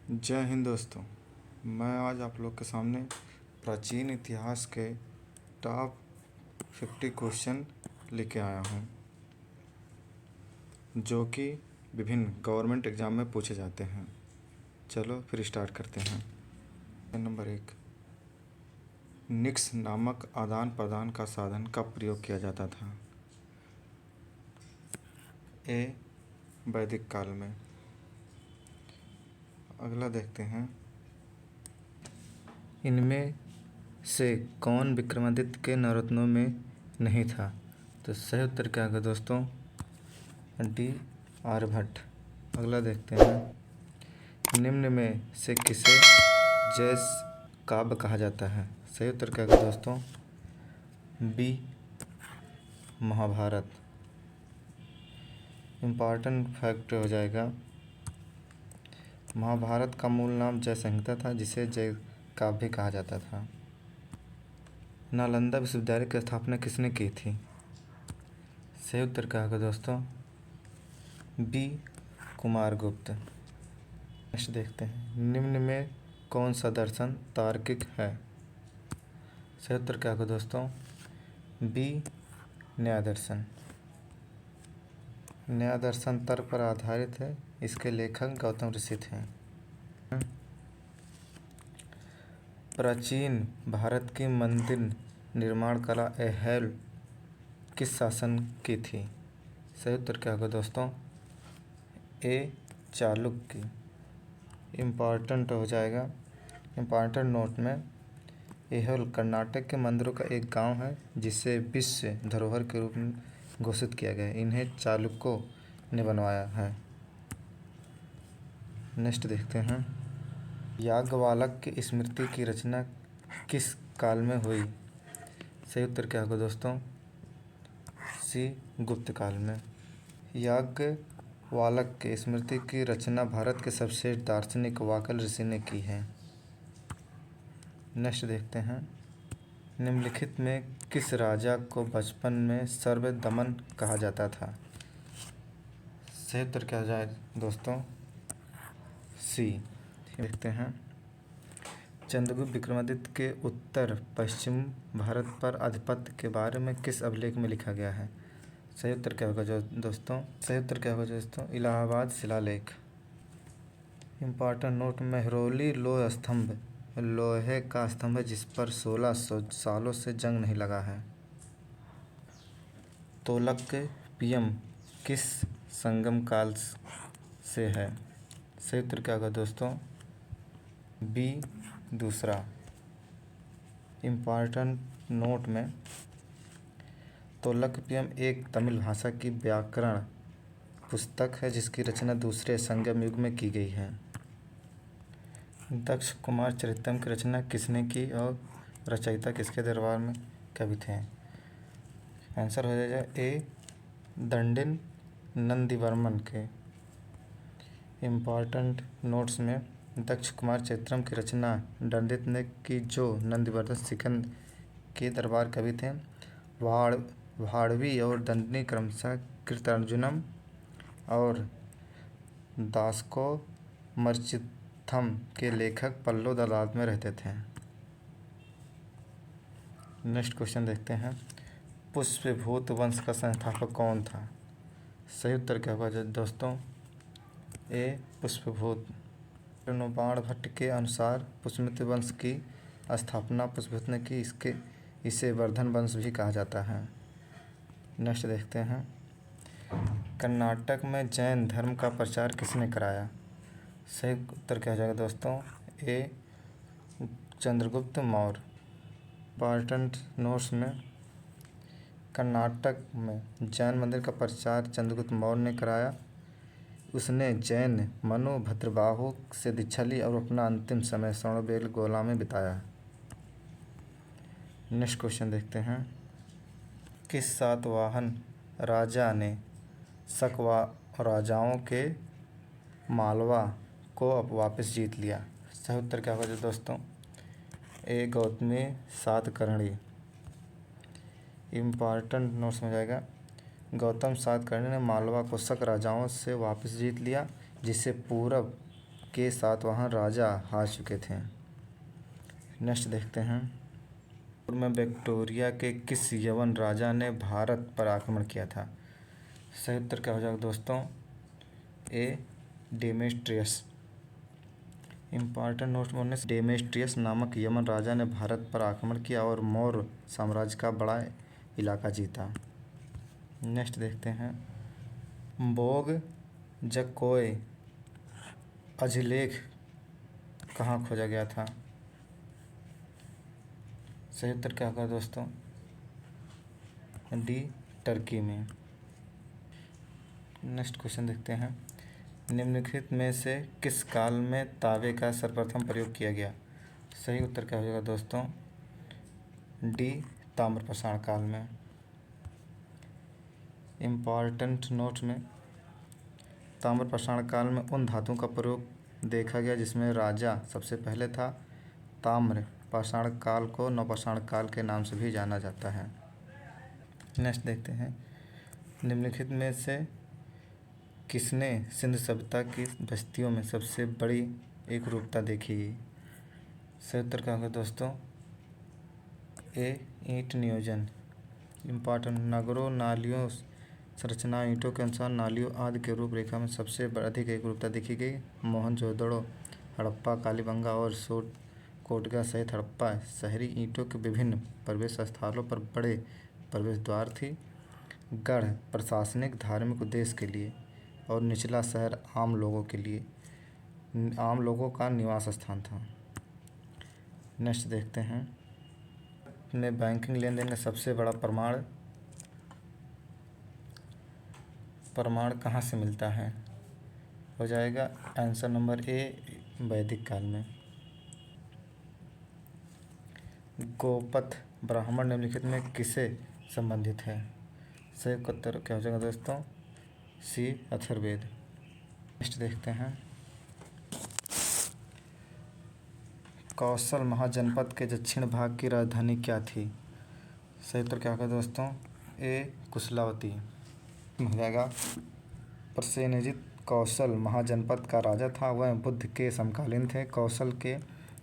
जय हिंद दोस्तों। मैं आज आप लोग के सामने प्राचीन इतिहास के टॉप 50 क्वेश्चन लेके आया हूँ जो कि विभिन्न गवर्नमेंट एग्ज़ाम में पूछे जाते हैं। चलो फिर स्टार्ट करते हैं। नंबर 1, निक्स नामक आदान प्रदान का साधन कब प्रयोग किया जाता था? ए, वैदिक काल में। अगला देखते हैं, इनमें से कौन विक्रमादित्य के नवरत्नों में नहीं था? तो सही उत्तर क्या होगा दोस्तों? डी, आर्यभट्ट। अगला देखते हैं, निम्न में से किसे जैस काव्य कहा जाता है? सही उत्तर क्या होगा दोस्तों? बी, महाभारत। इम्पॉर्टेंट फैक्ट हो जाएगा, महाभारत का मूल नाम जय संहिता था, जिसे जय काव्य कहा जाता था। नालंदा विश्वविद्यालय की स्थापना किसने की थी? सही उत्तर क्या होगा दोस्तों? बी, कुमारगुप्त। नेक्स्ट देखते हैं, निम्न में कौन सा दर्शन तार्किक है? सही उत्तर क्या होगा दोस्तों? बी, न्याय दर्शन। न्याय दर्शन तर्क पर आधारित है। इसके लेखक गौतम ऋषि थे। प्राचीन भारत की मंदिर निर्माण कला ऐहल किस शासन की थी? सही उत्तर क्या होगा दोस्तों? ए, चालुक्य की। इम्पॉर्टेंट हो जाएगा, इम्पॉर्टेंट नोट में, ऐहोल कर्नाटक के मंदिरों का एक गांव है जिसे विश्व धरोहर के रूप में घोषित किया गया है। इन्हें चालुक्यों ने बनवाया है। नेक्स्ट देखते हैं, याज्ञवल्क्य की स्मृति की रचना किस काल में हुई? सही उत्तर क्या होगा दोस्तों? सी, गुप्त काल में। याज्ञवल्क्य की स्मृति की रचना भारत के सर्वश्रेष्ठ दार्शनिक वाकल ऋषि ने की है। नेक्स्ट देखते हैं, निम्नलिखित में किस राजा को बचपन में सर्वदमन कहा जाता था? सही उत्तर क्या हो जाए दोस्तों? सी। देखते हैं, चंद्रगुप्त विक्रमादित्य के उत्तर पश्चिम भारत पर आधिपत्य के बारे में किस अभिलेख में लिखा गया है? सही उत्तर क्या होगा दोस्तों? सही उत्तर क्या होगा दोस्तों? इलाहाबाद शिलालेख। इम्पॉर्टेंट नोट, मेहरौली लोह स्तंभ लोहे का स्तंभ है जिस पर 1600 सालों से जंग नहीं लगा है। तोलकपियम किस संगम काल से है? सही उत्तर क्या होगा दोस्तों? बी, दूसरा। इम्पॉर्टेंट नोट में, तोलकपियम एक तमिल भाषा की व्याकरण पुस्तक है जिसकी रचना दूसरे संगम युग में की गई है। दक्ष कुमार चरितम की रचना किसने की और रचयिता किसके दरबार में कवि थे? आंसर हो जाएगा ए, दंडिन नंदीवर्मन के। इम्पॉर्टेंट नोट्स में, दक्ष कुमार चरित्रम की रचना दंडित ने की जो नंदीवर्धन सिकंद के दरबार कवि थे। भाड़वी और दंडनी क्रमशः कृतार्जुनम और दासको मर्चिथम के लेखक पल्लव दलात में रहते थे। नेक्स्ट क्वेश्चन देखते हैं, पुष्यभूत वंश का संस्थापक कौन था? सही उत्तर क्या होगा दोस्तों? ए, पुष्यभूत। बाणभट्ट के अनुसार पुष्यमित्र वंश की स्थापना पुष्यभूत ने की। इसे वर्धन वंश भी कहा जाता है। नेक्स्ट देखते हैं, कर्नाटक में जैन धर्म का प्रचार किसने कराया? सही उत्तर क्या हो जाएगा दोस्तों? ए, चंद्रगुप्त मौर्य। इम्पॉर्टेंट नोट्स में, कर्नाटक में जैन मंदिर का प्रचार चंद्रगुप्त मौर्य ने कराया। उसने जैन मनु भद्रबाहु से दीक्षा ली और अपना अंतिम समय श्रवणबेलगोला में बिताया। नेक्स्ट क्वेश्चन देखते हैं, किस सातवाहन राजा ने शक राजाओं के मालवा को अब वापस जीत लिया? सही उत्तर क्या होगा दोस्तों? ए, गौतमी सातकर्णी। इम्पॉर्टेंट नोट्स में जाएगा, गौतम सातकर्णी ने मालवा को शक राजाओं से वापस जीत लिया जिसे पूरब के सातवां राजा हार चुके थे। नेक्स्ट देखते हैं, में विक्टोरिया के किस यवन राजा ने भारत पर आक्रमण किया था? सही उत्तर क्या हो जाएगा दोस्तों? ए डेमेट्रियस। इम्पॉर्टेंट नोट में डेमेट्रियस नामक यमन राजा ने भारत पर आक्रमण किया और मौर्य साम्राज्य का बड़ा इलाका जीता। नेक्स्ट देखते हैं, बोग जकोय अभिलेख कहाँ खोजा गया था? सही उत्तर क्या होगा दोस्तों? डी टर्की में। नेक्स्ट क्वेश्चन देखते हैं, निम्नलिखित में से किस काल में तांबे का सर्वप्रथम प्रयोग किया गया? सही उत्तर क्या हो जाएगा दोस्तों? डी ताम्रपाषाण काल में। इम्पॉर्टेंट नोट में ताम्रपाषाण काल में उन धातुओं का प्रयोग देखा गया जिसमें राजा सबसे पहले था। ताम्रपाषाण काल को नवपाषाण काल के नाम से भी जाना जाता है। नेक्स्ट देखते हैं, निम्नलिखित में से किसने सिंधु सभ्यता की बस्तियों में सबसे बड़ी एक रूपता देखी? सही उत्तर क्या होगा दोस्तों? ए ईंट नियोजन। इम्पॉर्टेंट, नगरों नालियों संरचना ईंटों के अनुसार नालियों आदि के रूपरेखा में सबसे अधिक एक रूपता देखी गई। मोहनजोदड़ो, हड़प्पा, कालीबंगा और कोटगा सहित हड़प्पा शहरी ईंटों के विभिन्न प्रवेश स्थलों पर बड़े प्रवेश द्वार थी। गढ़ प्रशासनिक धार्मिक उद्देश्य के लिए और निचला शहर आम लोगों का निवास स्थान था। नेक्स्ट देखते हैं, में बैंकिंग लेन देन का सबसे बड़ा प्रमाण कहाँ से मिलता है? हो जाएगा आंसर नंबर ए वैदिक काल में। गोपथ ब्राह्मण निम्नलिखित में किसे संबंधित है? सही उत्तर क्या हो जाएगा दोस्तों? सी अथर्ववेद। नेक्स्ट देखते हैं, कौशल महाजनपद के दक्षिण भाग की राजधानी क्या थी? सही उत्तर क्या होगा दोस्तों? ए कुशलावती हो जाएगा। प्रसेनजित कौशल महाजनपद का राजा था। वह बुद्ध के समकालीन थे। कौशल के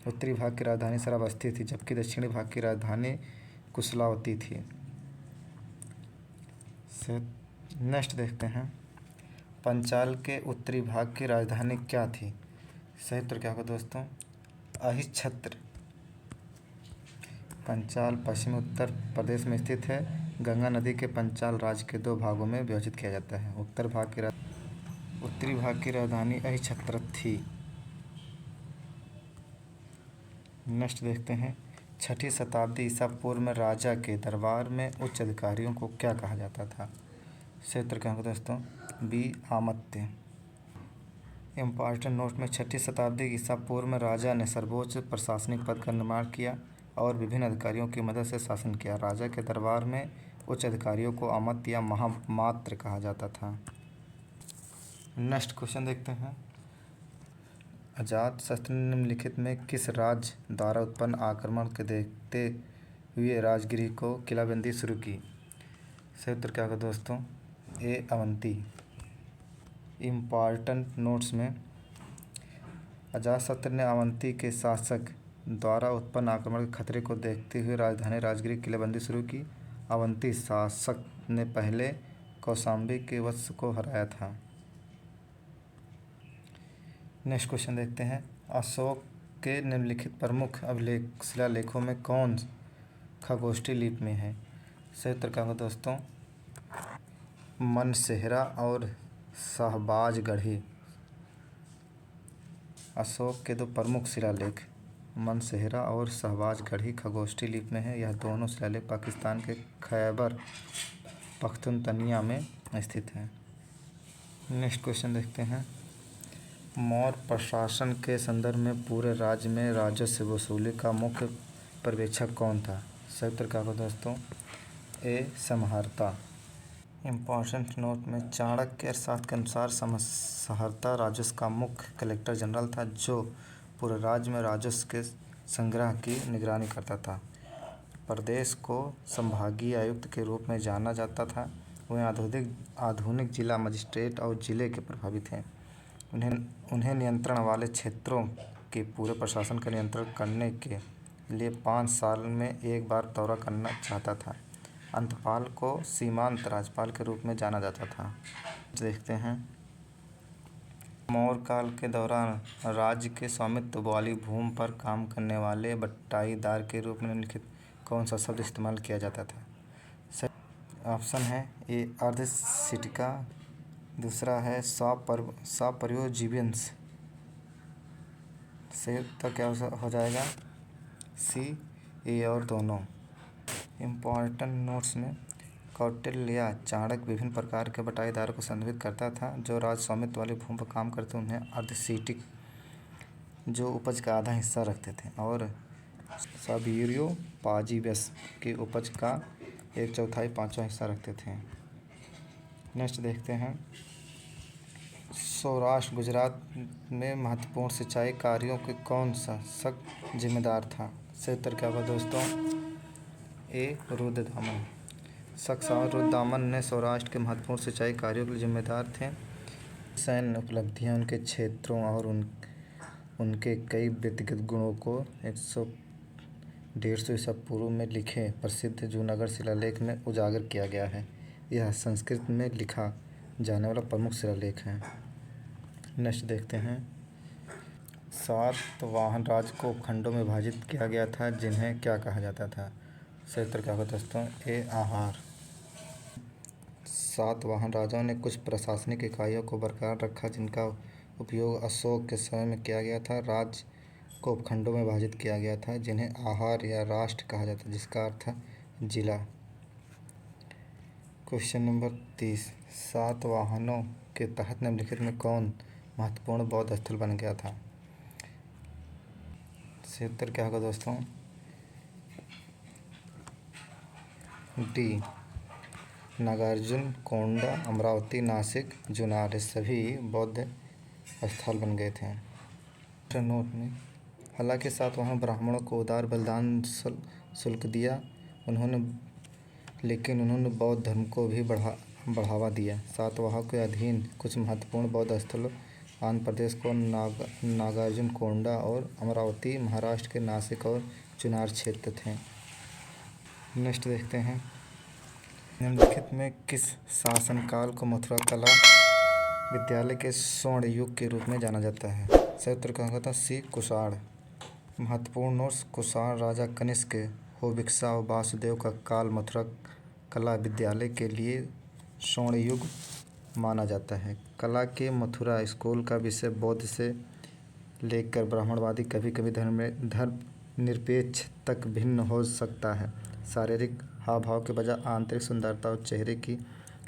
उत्तरी भाग की राजधानी श्रावस्ती थी जबकि दक्षिणी भाग की राजधानी कुशलावती थी। नेक्स्ट देखते हैं, पंचाल के उत्तरी भाग की राजधानी क्या थी? सही उत्तर क्या होगा दोस्तों? अहिच्छत्र। पंचाल पश्चिमी उत्तर प्रदेश में स्थित है। गंगा नदी के पंचाल राज्य के 2 भागों में विभाजित किया जाता है। उत्तरी भाग की राजधानी अहिच्छत्र थी। नेक्स्ट देखते हैं, 6ठी शताब्दी ईसा पूर्व में राजा के दरबार में उच्च अधिकारियों को क्या कहा जाता था? सही उत्तर क्या होगा दोस्तों? बी आमत्य। इम्पॉर्टेंट नोट में 6ठी शताब्दी ईसा पूर्व में राजा ने सर्वोच्च प्रशासनिक पद का निर्माण किया और विभिन्न अधिकारियों की मदद से शासन किया। राजा के दरबार में उच्च अधिकारियों को आमत्य या महामात्र कहा जाता था। नेक्स्ट क्वेश्चन देखते हैं, अजातशत्रु ने निम्नलिखित में किस राज्य द्वारा उत्पन्न आक्रमण के देखते हुए राजगिरी को किलाबंदी शुरू की? सही उत्तर क्या होगा दोस्तों? ए अवंती। इम्पॉर्टेंट नोट्स में अजातशत्रु ने अवंती के शासक द्वारा उत्पन्न आक्रमण के खतरे को देखते हुए राजधानी राजगिरी किलेबंदी शुरू की। अवंती शासक ने पहले कौशांबी के वंश को हराया था। नेक्स्ट क्वेश्चन देखते हैं, अशोक के निम्नलिखित प्रमुख शिलालेखों में कौन खगोष्ठी लिपि में है? सही उत्तर क्या होगा दोस्तों? मनसेहरा और शहबाजगढ़ी। अशोक के 2 प्रमुख शिलालेख मनसेहरा और शहबाजगढ़ी खगोष्ठी लिपि में है। यह दोनों शिलालेख पाकिस्तान के खैबर पख्तूनख्वा में स्थित हैं। नेक्स्ट क्वेश्चन देखते हैं, मौर्य प्रशासन के संदर्भ में पूरे राज्य में राजस्व वसूली का मुख्य पर्यवेक्षक कौन था? सही उत्तर क्या होगा दोस्तों? ए समहर्ता। इम्पॉर्टेंट नोट में चाणक्य के अर्थशास्त्र के अनुसार समहर्ता राजस्व का मुख्य कलेक्टर जनरल था जो पूरे राज्य में राजस्व के संग्रह की निगरानी करता था। प्रदेश को संभागीय आयुक्त के रूप में जाना जाता था। वह आधुनिक जिला मजिस्ट्रेट और जिले के प्रभारी थे। उन्हें उन्हें नियंत्रण वाले क्षेत्रों के पूरे प्रशासन का नियंत्रण करने के लिए 5 साल में एक बार दौरा करना चाहता था। अंतपाल को सीमांत राज्यपाल के रूप में जाना जाता था। देखते हैं, मौर्य काल के दौरान राज्य के स्वामित्व वाली भूमि पर काम करने वाले बटाईदार के रूप में निम्नलिखित कौन सा शब्द इस्तेमाल किया जाता था? ऑप्शन है ए अर्धसिटिका, दूसरा है सपर्योजीवियंस, सही उत्तर क्या हो जाएगा? सी, ए और दोनों। इम्पॉर्टेंट नोट्स में कौटिल्य या चाणक्य विभिन्न प्रकार के बटाईदारों को संदर्भित करता था जो राज स्वामित्व वाली भूमि पर काम करते, उन्हें अर्धसिटिक जो उपज का आधा हिस्सा रखते थे, और सपर्योजीवियस के उपज का 1/4 5वां हिस्सा रखते थे। नेक्स्ट देखते हैं, सौराष्ट्र गुजरात में महत्वपूर्ण सिंचाई कार्यों के कौन सा शक जिम्मेदार था? सही उत्तर क्या होगा दोस्तों? ए रुद्रदामन। शक रुद्रदामन ने सौराष्ट्र के महत्वपूर्ण सिंचाई कार्यों के लिए जिम्मेदार थे। सैन्य उपलब्धियां, उनके क्षेत्रों और उनके कई व्यक्तिगत गुणों को 150 ईसा पूर्व में लिखे प्रसिद्ध जूनागढ़ शिलालेख में उजागर किया गया है। यह संस्कृत में लिखा जाने वाला प्रमुख शिलालेख है। नेक्स्ट देखते हैं, सातवाहन राज्य को उपखंडों में विभाजित किया गया था जिन्हें क्या कहा जाता था? सही उत्तर क्या होगा दोस्तों? ए आहार। सातवाहन राजाओं ने कुछ प्रशासनिक इकाइयों को बरकरार रखा जिनका उपयोग अशोक के समय में किया गया था। राज्य को उपखंडों में विभाजित किया गया था जिन्हें आहार या राष्ट्र कहा जाता है, जिसका अर्थ है जिला। क्वेश्चन नंबर 30, सातवाहनों के तहत निम्नलिखित में कौन महत्वपूर्ण बौद्ध स्थल बन गया था? सही उत्तर क्या होगा दोस्तों? डी, नागार्जुन कोंडा, अमरावती, नासिक, जुनार, ये सभी बौद्ध स्थल बन गए थे। नोट में, हालांकि सातवाहन ब्राह्मणों को उदार बलिदान शुल्क दिया लेकिन उन्होंने बौद्ध धर्म को भी बढ़ावा दिया। सातवाहनों के अधीन कुछ महत्वपूर्ण बौद्ध स्थल आंध्र प्रदेश को नागार्जुन कोंडा और अमरावती, महाराष्ट्र के नासिक और चुनार क्षेत्र थे। नेक्स्ट देखते हैं, निम्नलिखित में किस शासनकाल को मथुरा कला विद्यालय के स्वर्ण युग के रूप में जाना जाता है? सही उत्तर क्या होगा? सी, कुषाण। महत्वपूर्ण नोट्स, कुषाण राजा कनिष्क, होविक्सा और वासुदेव का काल मथुरा कला विद्यालय के लिए स्वर्ण युग माना जाता है। कला के मथुरा स्कूल का विषय बौद्ध से लेकर ब्राह्मणवादी, कभी कभी धर्मनिरपेक्ष तक भिन्न हो सकता है। शारीरिक हाव भाव के बजाय आंतरिक सुंदरता और चेहरे की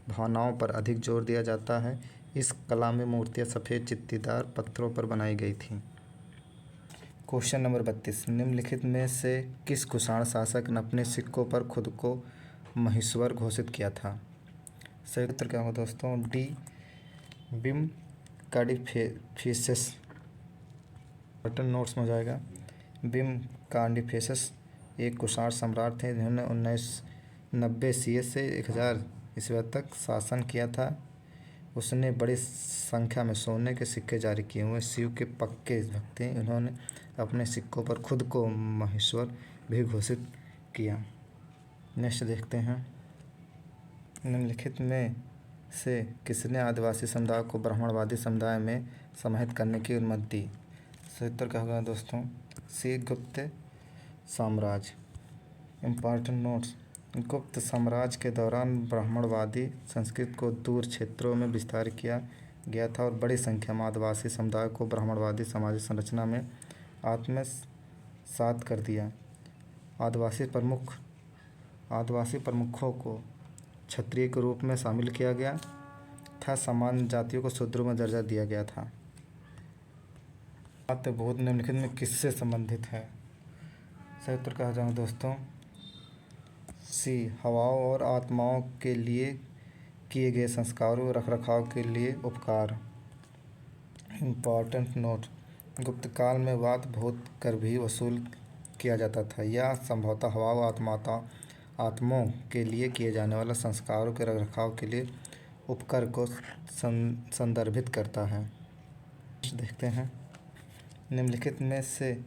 भावनाओं पर अधिक जोर दिया जाता है। इस कला में मूर्तियां सफ़ेद चित्तीदार पत्थरों पर बनाई गई थीं। क्वेश्चन नंबर 32, निम्नलिखित में से किस कुषाण शासक ने अपने सिक्कों पर खुद को महेश्वर घोषित किया था? सही उत्तर क्या होगा दोस्तों? डी, बिम कार्डिफेसिस। बटन नोट्स में हो जाएगा। बिम कार्डिफेसिस एक कुषाण सम्राट थे जिन्होंने 1990 सी से 1000 ईस्वी तक शासन किया था। उसने बड़ी संख्या में सोने के सिक्के जारी किए हुए शिव के पक्के भक्त थे। उन्होंने अपने सिक्कों पर खुद को महेश्वर भी घोषित किया। नेक्स्ट देखते हैं, निम्नलिखित में से किसने आदिवासी समुदाय को ब्राह्मणवादी समुदाय में समाहित करने की अनुमति दी? सही उत्तर क्या होगा दोस्तों? सी, गुप्त साम्राज्य। इम्पॉर्टेंट नोट्स, गुप्त साम्राज्य के दौरान ब्राह्मणवादी संस्कृति को दूर क्षेत्रों में विस्तार किया गया था और बड़ी संख्या में आदिवासी समुदाय को ब्राह्मणवादी सामाजिक संरचना में आत्मसात कर दिया। आदिवासी प्रमुखों को क्षत्रिय के रूप में शामिल किया गया था। सामान्य जातियों को शूद्रों में दर्जा दिया गया था। बहुत निम्नलिखित में किससे संबंधित है? सही उत्तर कहा जाए दोस्तों? सी, हवाओं और आत्माओं के लिए किए गए संस्कारों और रखरखाव के लिए उपकार। इम्पॉर्टेंट नोट, गुप्त काल में वात भूत कर भी वसूल किया जाता था। यह संभवतः हवाओं आत्माओं के लिए किए जाने वाला संस्कारों के रखरखाव के लिए उपकर को संदर्भित करता है। देखते हैं, निम्नलिखित में से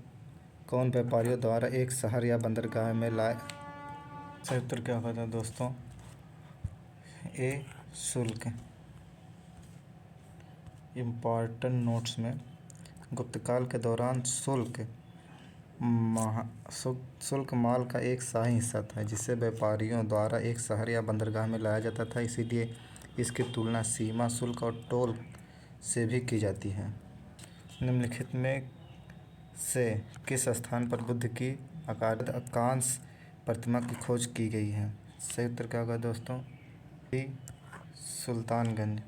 कौन व्यापारियों द्वारा एक शहर या बंदरगाह में लाए। सही उत्तर क्या होगा दोस्तों? ए शुल्क। इम्पॉर्टेंट नोट्स में गुप्तकाल के दौरान शुल्क माल का एक शाही हिस्सा था जिसे व्यापारियों द्वारा एक शहर या बंदरगाह में लाया जाता था, इसीलिए इसकी तुलना सीमा शुल्क और टोल से भी की जाती है। निम्नलिखित में से किस स्थान पर बुद्ध की अकांश प्रतिमा की खोज की गई है? सही उत्तर क्या होगा दोस्तों? बी सुल्तानगंज।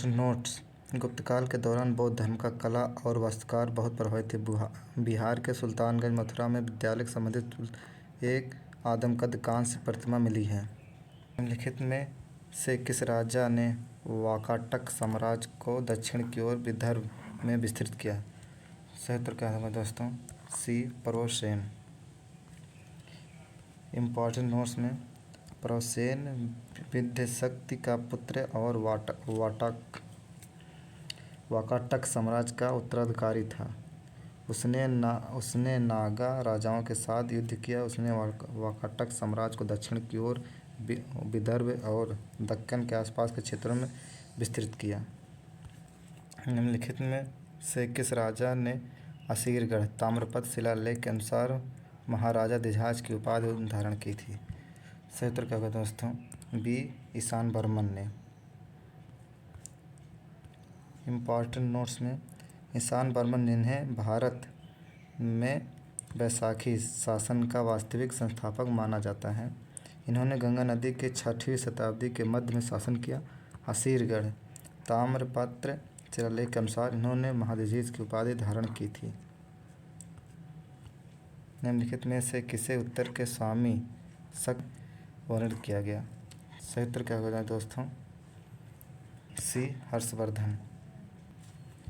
नोट्स, गुप्तकाल के दौरान बौद्ध धर्म का कला और वास्तुकार बहुत प्रभावित थे। बिहार के सुल्तानगंज मथुरा में विद्यालय से संबंधित एक आदमकद कांस्य प्रतिमा मिली है। निम्नलिखित में से किस राजा ने वाकाटक साम्राज्य को दक्षिण की ओर विदर्भ में विस्तृत किया? सही उत्तर क्या होगा दोस्तों? सी परवसेन। इम्पॉर्टेंट नोट्स में परवसेन विद्याशक्ति का पुत्र और वाकाटक साम्राज्य का उत्तराधिकारी था। उसने नागा राजाओं के साथ युद्ध किया। उसने वाकाटक साम्राज्य को दक्षिण की ओर विदर्भ और दक्कन के आसपास के क्षेत्रों में विस्तृत किया। निम्नलिखित में से किस राजा ने असीरगढ़ ताम्रपत्र शिलालेख के अनुसार महाराजा दिजहाज की उपाधि धारण की थी? सही उत्तर क्या होगा दोस्तों? बी ईशान बर्मन ने। इम्पॉर्टेंट नोट्स में ईशान बर्मन जिन्हें भारत में वैशाखी शासन का वास्तविक संस्थापक माना जाता है, इन्होंने गंगा नदी के 6वीं शताब्दी के मध्य में शासन किया। असीरगढ़ ताम्रपत्र शिलालेख के अनुसार इन्होंने महादजीज की उपाधि धारण की थी। निम्नलिखित में से किसे उत्तर के स्वामी शक वर्णित किया गया? सही उत्तर क्या होगा दोस्तों? सी हर्षवर्धन।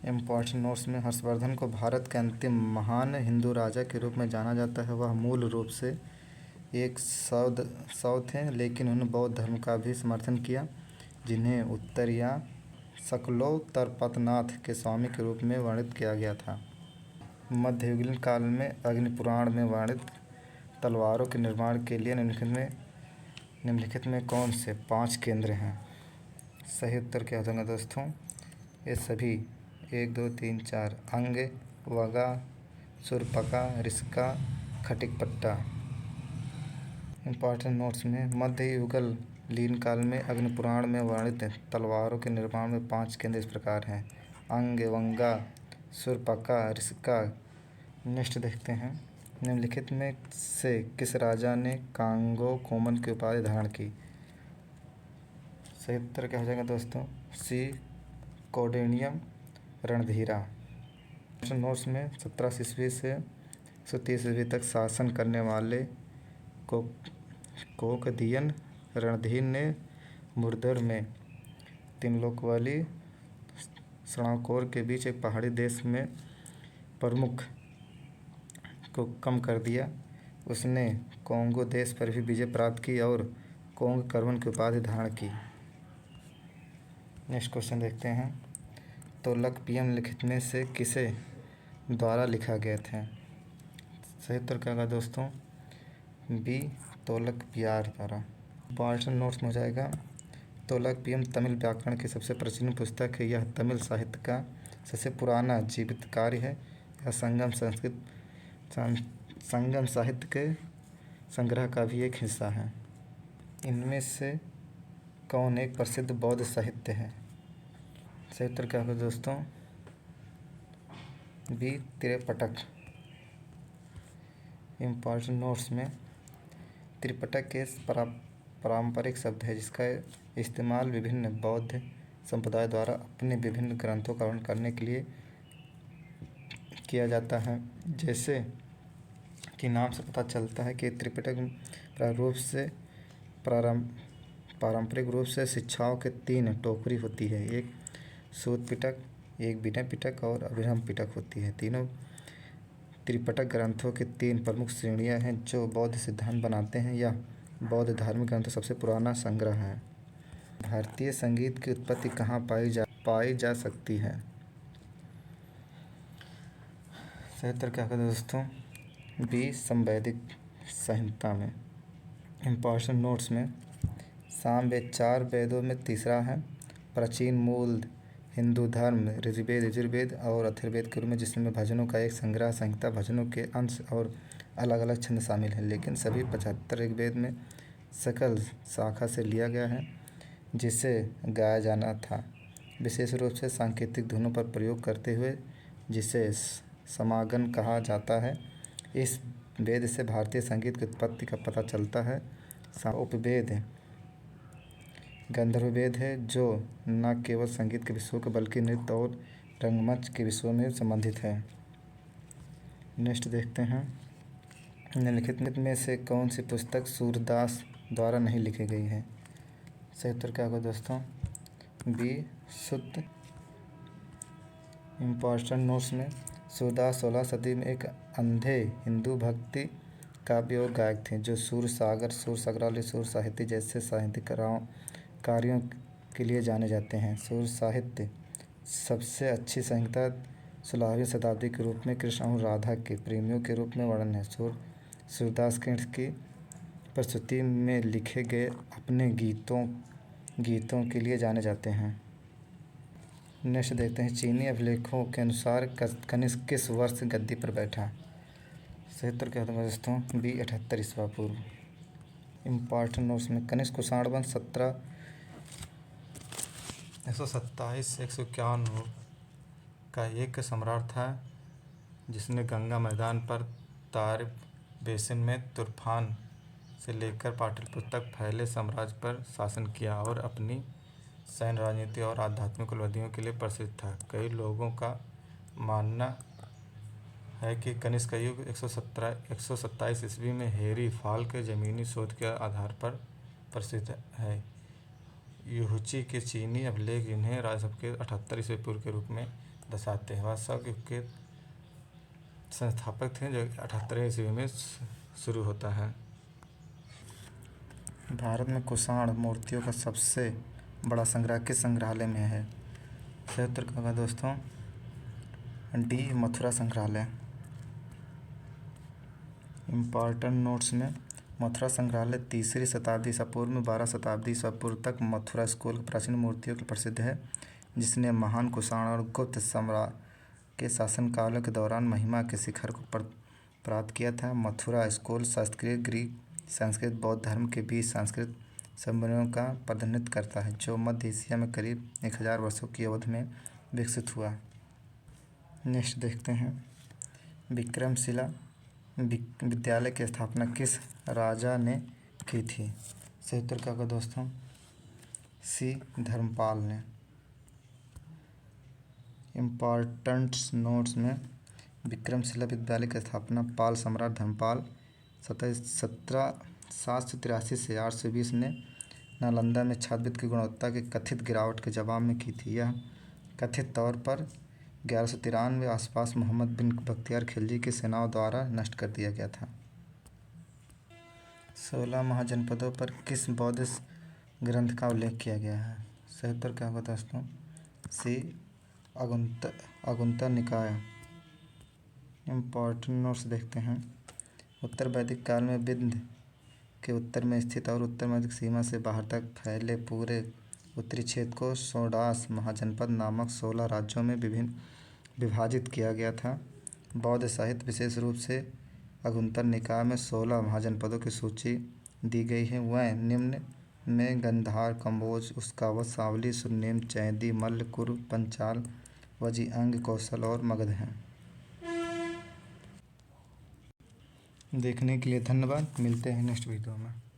इम्पॉर्टेंट नोट्स में हर्षवर्धन को भारत के अंतिम महान हिंदू राजा के रूप में जाना जाता है। वह मूल रूप से एक सौद थे, लेकिन उन्होंने बौद्ध धर्म का भी समर्थन किया, जिन्हें उत्तरिया सकलोत्तरपतनाथ के स्वामी के रूप में वर्णित किया गया था। मध्ययुगीन काल में अग्निपुराण में वर्णित तलवारों के निर्माण के लिए निम्नलिखित में कौन से 5 केंद्र हैं? सही उत्तर क्या होगा दोस्तों? ये सभी 1 2 3 4 अंग, वगा, सुरपका, रिस्का, खटिकपट्टा। इम्पॉर्टेंट नोट्स में मध्ययुगल लीन काल में अग्निपुराण में वर्णित तलवारों के निर्माण में 5 केंद्र इस प्रकार हैं: अंग, वंगा, सुरपका, रिस्का। नेक्स्ट देखते हैं, निम्नलिखित में से किस राजा ने कांगो कोमन की उपाधि धारण की? सही उत्तर क्या हो जाएगा दोस्तों? सी कौंडिन्यम रणधीरा। नोट्स में 17 ईस्वी से 130 ईस्वी तक शासन करने वाले कोकदियन रणधीर ने मुरदर में तिनलोकवाली सणाकोर के बीच एक पहाड़ी देश में प्रमुख को कम कर दिया। उसने कोंगो देश पर भी विजय प्राप्त की और कोंग कर्वन की उपाधि धारण की। नेक्स्ट क्वेश्चन देखते हैं, तोलकपियम लिखित में से किसे द्वारा लिखा गया था? सही उत्तर क्या होगा दोस्तों? बी तोलकपियार द्वारा। इम्पॉर्टेंट नोट्स में हो जाएगा, तोलकपियम तमिल व्याकरण की सबसे प्राचीन पुस्तक है। यह तमिल साहित्य का सबसे पुराना जीवित कार्य है। यह संगम साहित्य के संग्रह का भी एक हिस्सा है। इनमें से कौन एक प्रसिद्ध बौद्ध साहित्य है? सही उत्तर क्या होगा दोस्तों? बी त्रिपिटक। इम्पॉर्टेंट नोट्स में त्रिपिटक के पारंपरिक शब्द है जिसका इस्तेमाल विभिन्न बौद्ध संप्रदाय द्वारा अपने विभिन्न ग्रंथों का वर्णन करने के लिए किया जाता है। जैसे कि नाम से पता चलता है कि त्रिपिटक पारंपरिक रूप से शिक्षाओं के 3 टोकरी होती है, एक सूत पिटक, एक विनय पिटक और अभिधम पिटक होती है। तीनों त्रिपिटक ग्रंथों की 3 प्रमुख श्रेणियां हैं जो बौद्ध सिद्धांत बनाते हैं। यह बौद्ध धार्मिक ग्रंथों सबसे पुराना संग्रह है। भारतीय संगीत की उत्पत्ति कहाँ पाई जा सकती है? सही उत्तर क्या होगा दोस्तों? बी संवैदिक संहिता में। इम्पोर्टेंट नोट्स में साम वेद 4 वेदों में तीसरा है। प्राचीन मूल हिंदू धर्म ऋग्वेद यजुर्वेद और अथर्ववेद के रूप में, जिसमें भजनों का एक संग्रह संहिता भजनों के अंश और अलग अलग छंद शामिल हैं, लेकिन सभी 75 ऋग्वेद में सकल शाखा से लिया गया है जिसे गाया जाना था, विशेष रूप से सांकेतिक धुनों पर प्रयोग करते हुए, जिसे समागम कहा जाता है। इस वेद से भारतीय संगीत की उत्पत्ति का पता चलता है। उपवेद गंधर्व वेद है, जो न केवल संगीत के विषयों के बल्कि नृत्य और रंगमंच के विषयों में संबंधित है। नेक्स्ट देखते हैं, निम्नलिखित में से कौन सी पुस्तक सूरदास द्वारा नहीं लिखी गई है? सही उत्तर क्या होगा दोस्तों? बी शुद्ध। इम्पोर्टेंट नोट्स में सूरदास 16 सदी में एक अंधे हिंदू भक्ति काव्य और गायक थे, जो सूर सागर, सूर संग्रहालय, सूर साहित्य जैसे साहित्यिक कार्यों के लिए जाने जाते हैं। सूर साहित्य सबसे अच्छी संहिता 16वीं शताब्दी के रूप में कृष्ण और राधा के प्रेमियों के रूप में वर्णन है। सूरदास कृष्ण की प्रस्तुति में लिखे गए अपने गीतों के लिए जाने जाते हैं। नेक्स्ट देखते हैं, चीनी अभिलेखों के अनुसार कनिष्क किस वर्ष गद्दी पर बैठा? सही उत्तर क्या होगा दोस्तों? बी 78 ईस्वी पूर्व। इम्पोर्टेंट नोट्स में कनिष्क कुषाण वंश 127 का एक सम्राट था, जिसने गंगा मैदान पर तार बेसिन में तूफान से लेकर पाटलिपुत्र तक फैले साम्राज्य पर शासन किया और अपनी सैन्य, राजनीति और आध्यात्मिक उपलब्धियों के लिए प्रसिद्ध था। कई लोगों का मानना है कि कनिष्क का युग 127 ईस्वी में हेरी फाल के ज़मीनी शोध के आधार पर प्रसिद्ध है। युहुची के चीनी अभिलेख इन्हें राजसभा के 78 ईस्वी पूर्व के रूप में दर्शाते हैं। वास्तव युग के संस्थापक थे, जो 78 ईस्वी में शुरू होता है। भारत में कुषाण मूर्तियों का सबसे बड़ा संग्रह किस संग्रहालय में है? सही उत्तर क्या होगा दोस्तों? डी मथुरा संग्रहालय। इम्पोर्टेंट नोट्स में मथुरा संग्रहालय 3री शताब्दी ईसा पूर्व में 12 शताब्दी ईसा पूर्व तक मथुरा स्कूल की प्राचीन मूर्तियों के प्रसिद्ध है, जिसने महान कुषाण और गुप्त सम्राट के शासनकालों के दौरान महिमा के शिखर को प्राप्त किया था। मथुरा स्कूल संस्कृत, ग्रीक, संस्कृत, बौद्ध धर्म के बीच सांस्कृतिक संबंधों का प्रतिनिधित्व करता है, जो मध्य एशिया में करीब 1000 वर्षों की अवधि में विकसित हुआ। नेक्स्ट देखते हैं, विक्रमशिला विद्यालय की स्थापना किस राजा ने की थी? सही उत्तर क्या होगा दोस्तों? सी धर्मपाल ने। इम्पोर्टेंट नोट्स में विक्रमशिला विद्यालय की स्थापना पाल सम्राट धर्मपाल 783 से 820 ने नालंदा में छात्रवृत्ति की गुणवत्ता की कथित गिरावट के जवाब में की थी। यह कथित तौर पर 1193 आसपास मोहम्मद बिन बख्तियार खिलजी की सेनाओं द्वारा नष्ट कर दिया गया था। 16 महाजनपदों पर किस बौद्ध ग्रंथ का उल्लेख किया गया है? सही उत्तर क्या होगा दोस्तों? सी अगुंता निकाय। इम्पोर्टेंट नोट्स देखते हैं, उत्तर वैदिक काल में विंध्य के उत्तर में स्थित और उत्तर वैदिक सीमा से बाहर तक फैले पूरे उत्तरी क्षेत्र को षोडश महाजनपद नामक 16 राज्यों में विभाजित किया गया था। बौद्ध साहित्य विशेष रूप से अगुंतर निकाय में 16 महाजनपदों की सूची दी गई है। वह निम्न में गंधार, कम्बोज, उस्कावत, सावली, सुन्नेम, चैदी, मल्ल, कुरु, पंचाल, वजी, अंग, कौशल और मगध हैं। देखने के लिए धन्यवाद। मिलते हैं नेक्स्ट वीडियो में।